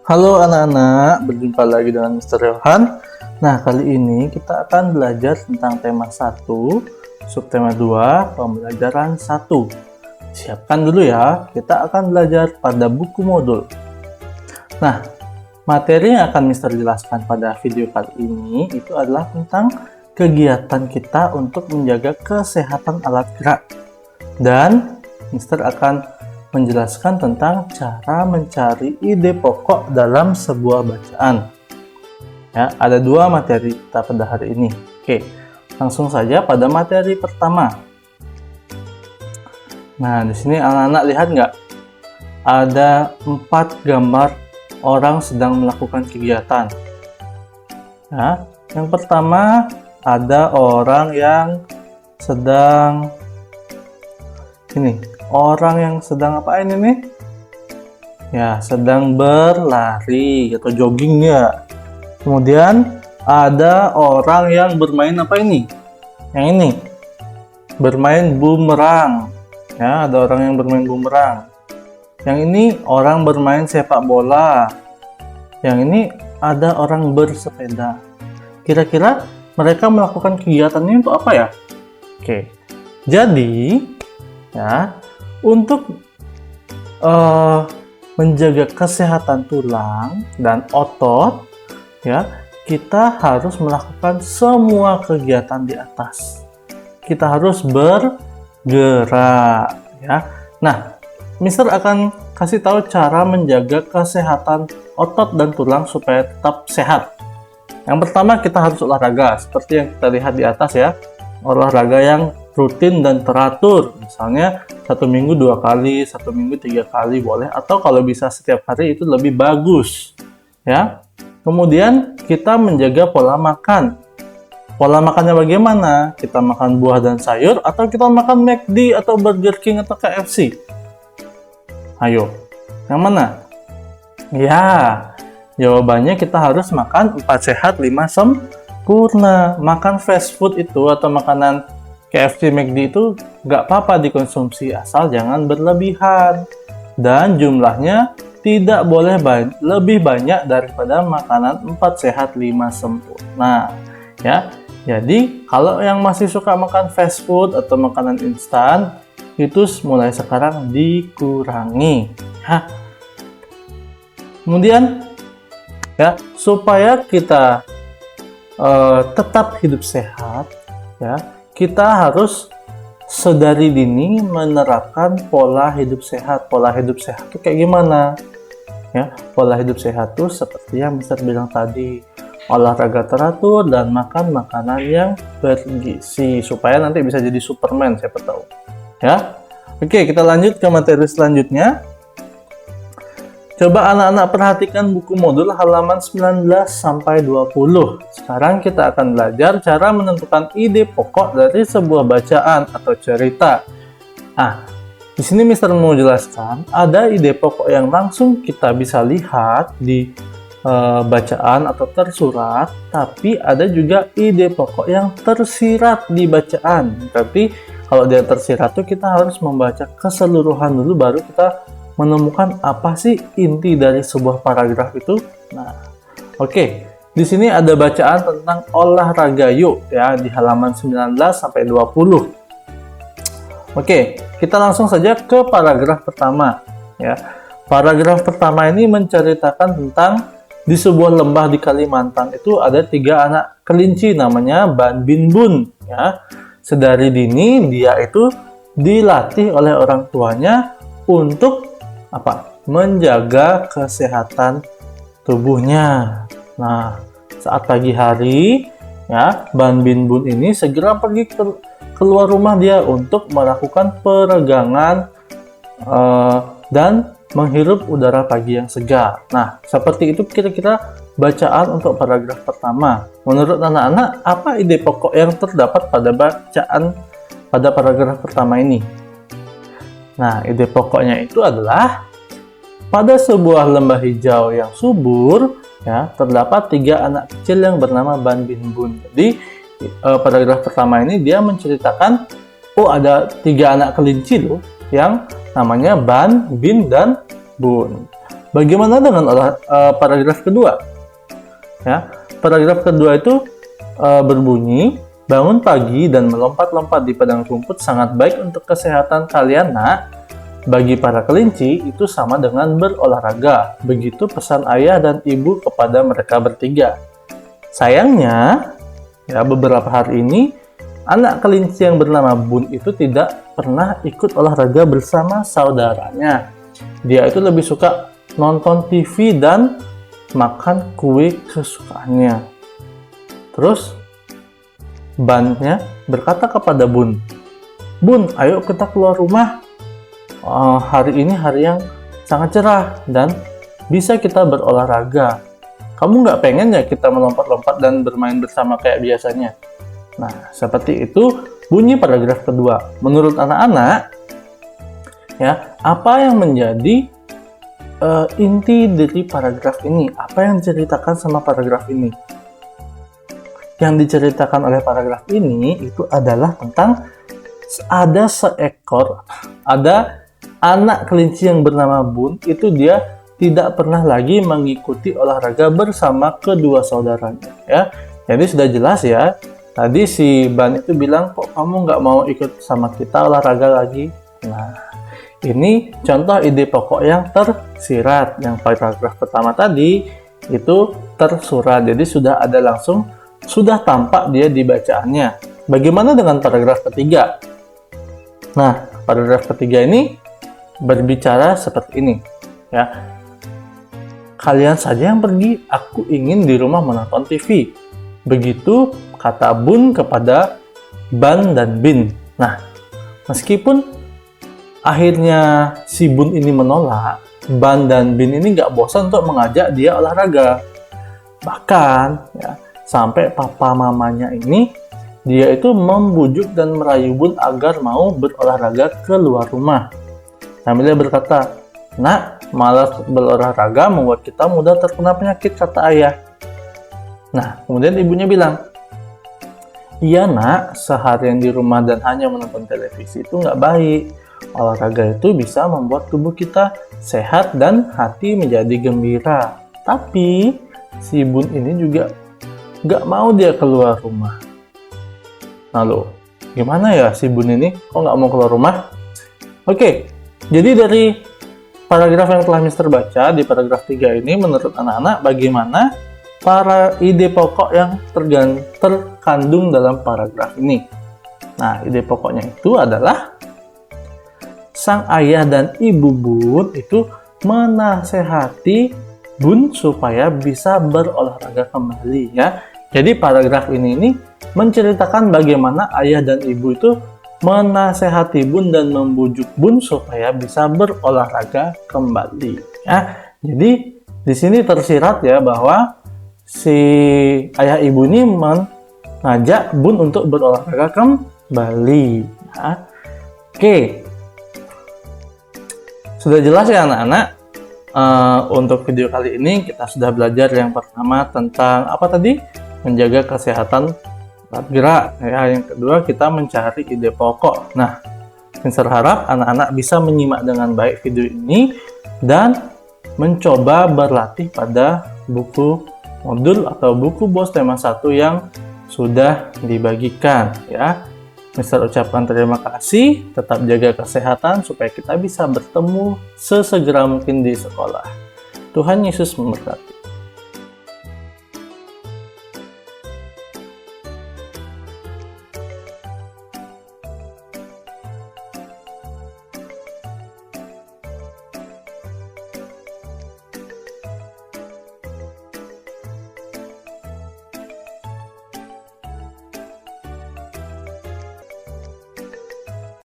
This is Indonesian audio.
Halo anak-anak, berjumpa lagi dengan Mr. Yohan. Nah, kali ini kita akan belajar tentang tema 1, subtema 2, pembelajaran 1. Siapkan dulu ya, kita akan belajar pada buku modul. Nah, materi yang akan Mr. jelaskan pada video kali ini itu adalah tentang kegiatan kita untuk menjaga kesehatan alat gerak. Dan Mr. akan menjelaskan tentang cara mencari ide pokok dalam sebuah bacaan. Ya, ada dua materi kita pada hari ini. Oke, langsung saja pada materi pertama. Nah, di sini anak-anak lihat nggak? Ada 4 gambar orang sedang melakukan kegiatan. Ya, yang pertama ada orang yang sedang orang yang sedang apa ini nih? Ya, sedang berlari atau jogging ya. Kemudian ada orang yang bermain apa ini? Yang ini. Bermain bumerang. Ya, ada orang yang bermain bumerang. Yang ini orang bermain sepak bola. Yang ini ada orang bersepeda. Kira-kira mereka melakukan kegiatan ini untuk apa ya? Oke. Jadi, ya, untuk menjaga kesehatan tulang dan otot, ya, kita harus melakukan semua kegiatan di atas. Kita harus bergerak, ya. Nah, Mister akan kasih tahu cara menjaga kesehatan otot dan tulang supaya tetap sehat. Yang pertama, kita harus olahraga, seperti yang kita lihat di atas ya. Olahraga yang rutin dan teratur, misalnya 1 minggu 2 kali, 1 minggu 3 kali boleh, atau kalau bisa setiap hari itu lebih bagus, ya. Kemudian kita menjaga pola makan. Pola makannya bagaimana? Kita makan buah dan sayur, atau kita makan McD atau Burger King atau KFC? Ayo, yang mana? Ya, jawabannya kita harus makan 4 sehat 5 sempurna. Makan fast food itu atau makanan KFC, McD itu nggak apa-apa dikonsumsi, asal jangan berlebihan. Dan jumlahnya tidak boleh lebih banyak daripada makanan 4 sehat 5 sempurna. Ya, jadi kalau yang masih suka makan fast food atau makanan instan, itu mulai sekarang dikurangi. Ya. Kemudian, ya, supaya kita tetap hidup sehat, ya, kita harus sedari dini menerapkan pola hidup sehat. Pola hidup sehat itu kayak gimana? Ya, pola hidup sehat itu seperti yang Mister bilang tadi, olahraga teratur dan makan makanan yang bergizi supaya nanti bisa jadi Superman, siapa tahu. Ya. Oke, kita lanjut ke materi selanjutnya. Coba anak-anak perhatikan buku modul halaman 19 sampai 20. Sekarang kita akan belajar cara menentukan ide pokok dari sebuah bacaan atau cerita. Di sini Mister mau jelaskan ada ide pokok yang langsung kita bisa lihat di bacaan atau tersurat, tapi ada juga ide pokok yang tersirat di bacaan. Tapi kalau dia tersirat tuh kita harus membaca keseluruhan dulu baru kita menemukan apa sih inti dari sebuah paragraf itu. Nah, oke. Di sini ada bacaan tentang olahraga yuk ya di halaman 19 sampai 20. Oke, kita langsung saja ke paragraf pertama ya. Paragraf pertama ini menceritakan tentang di sebuah lembah di Kalimantan itu ada 3 anak kelinci namanya Ban Bin Bun ya. Sedari dini dia itu dilatih oleh orang tuanya untuk menjaga kesehatan tubuhnya. Nah, saat pagi hari, ya, Ban Bin Bun ini segera pergi keluar rumah dia untuk melakukan peregangan dan menghirup udara pagi yang segar. Nah, seperti itu kira-kira bacaan untuk paragraf pertama. Menurut anak-anak, apa ide pokok yang terdapat pada bacaan pada paragraf pertama ini? Nah, ide pokoknya itu adalah pada sebuah lembah hijau yang subur, ya, terdapat 3 anak kecil yang bernama Ban Bin Bun. Jadi, paragraf pertama ini dia menceritakan, ada 3 anak kelinci loh, yang namanya Ban, Bin, dan Bun. Bagaimana dengan paragraf kedua? Ya, paragraf kedua itu berbunyi, bangun pagi dan melompat-lompat di padang rumput sangat baik untuk kesehatan kalian, nak. Bagi para kelinci, itu sama dengan berolahraga. Begitu pesan ayah dan ibu kepada mereka bertiga. Sayangnya, ya beberapa hari ini, anak kelinci yang bernama Bun itu tidak pernah ikut olahraga bersama saudaranya. Dia itu lebih suka nonton TV dan makan kue kesukaannya. Terus, Bannya berkata kepada Bun, Bun, ayo kita keluar rumah. Hari ini hari yang sangat cerah dan bisa kita berolahraga. Kamu nggak pengen ya kita melompat-lompat dan bermain bersama kayak biasanya? Nah, seperti itu bunyi paragraf kedua. Menurut anak-anak, ya, apa yang menjadi inti dari paragraf ini? Apa yang diceritakan sama paragraf ini? Yang diceritakan oleh paragraf ini itu adalah tentang ada anak kelinci yang bernama Bun, itu dia tidak pernah lagi mengikuti olahraga bersama kedua saudaranya, ya. Jadi sudah jelas ya, tadi si Ban itu bilang, kok kamu nggak mau ikut sama kita olahraga lagi? Nah, ini contoh ide pokok yang tersirat. Yang paragraf pertama tadi itu tersurat, jadi sudah tampak dia di bacaannya. Bagaimana dengan paragraf ketiga? Nah, paragraf ketiga ini berbicara seperti ini, ya. Kalian saja yang pergi, aku ingin di rumah menonton TV. Begitu kata Bun kepada Ban dan Bin. Nah, meskipun akhirnya si Bun ini menolak, Ban dan Bin ini nggak bosan untuk mengajak dia olahraga. Bahkan, ya, sampai papa mamanya ini, dia itu membujuk dan merayu Bun agar mau berolahraga keluar rumah. Sambil dia berkata, nak, malas berolahraga membuat kita mudah terkena penyakit, kata ayah. Nah, kemudian ibunya bilang, iya nak, seharian di rumah dan hanya menonton televisi itu nggak baik. Olahraga itu bisa membuat tubuh kita sehat dan hati menjadi gembira. Tapi, si Bun ini juga nggak mau dia keluar rumah. Lalu, gimana ya si Bun ini? Kok nggak mau keluar rumah? Oke, jadi dari paragraf yang telah Mister baca di paragraf 3 ini, menurut anak-anak bagaimana para ide pokok yang terkandung dalam paragraf ini? Nah, ide pokoknya itu adalah sang ayah dan ibu Bun itu menasehati Bun supaya bisa berolahraga kembali, ya. Jadi paragraf ini menceritakan bagaimana ayah dan ibu itu menasehati Bun dan membujuk Bun supaya bisa berolahraga kembali, ya. Jadi di sini tersirat ya bahwa si ayah ibu ini mengajak Bun untuk berolahraga kembali, ya. Oke, sudah jelas ya anak-anak. Untuk video kali ini kita sudah belajar yang pertama tentang apa tadi? Menjaga kesehatan saat gerak. Ya, yang kedua kita mencari ide pokok. Nah, Mister harap anak-anak bisa menyimak dengan baik video ini dan mencoba berlatih pada buku modul atau buku BOS tema 1 yang sudah dibagikan, ya. Mister ucapkan terima kasih, tetap jaga kesehatan supaya kita bisa bertemu sesegera mungkin di sekolah. Tuhan Yesus memberkati.